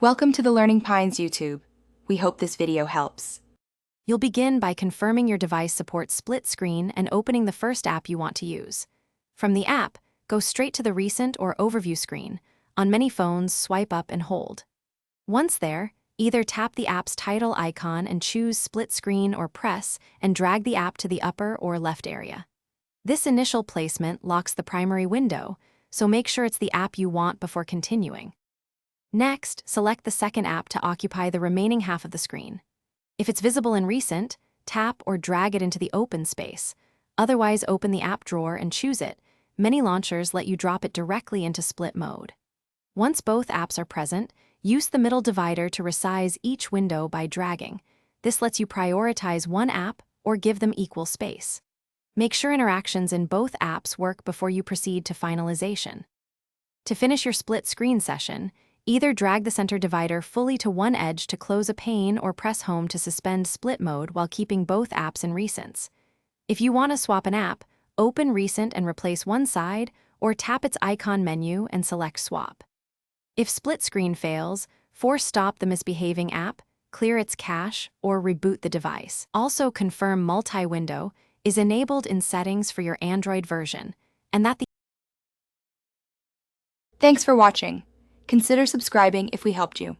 Welcome to the Learning Pines YouTube. We hope this video helps. You'll begin by confirming your device supports split screen and opening the first app you want to use. From the app, go straight to the Recent or Overview screen. On many phones, swipe up and hold. Once there, either tap the app's title icon and choose Split Screen or press and drag the app to the upper or left area. This initial placement locks the primary window, so make sure it's the app you want before continuing. Next, select the second app to occupy the remaining half of the screen. If it's visible in Recent, tap or drag it into the open space. Otherwise, open the app drawer and choose it. Many launchers let you drop it directly into split mode. Once both apps are present, use the middle divider to resize each window by dragging. This lets you prioritize one app or give them equal space. Make sure interactions in both apps work before you proceed to finalization. To finish your split screen session, either drag the center divider fully to one edge to close a pane or press home to suspend split mode while keeping both apps in Recents. If you want to swap an app, open Recent and replace one side, or tap its icon menu and select Swap. If split screen fails, force stop the misbehaving app, clear its cache, or reboot the device. Also confirm multi-window is enabled in settings for your Android version, and that the Thanks for watching. Consider subscribing if we helped you.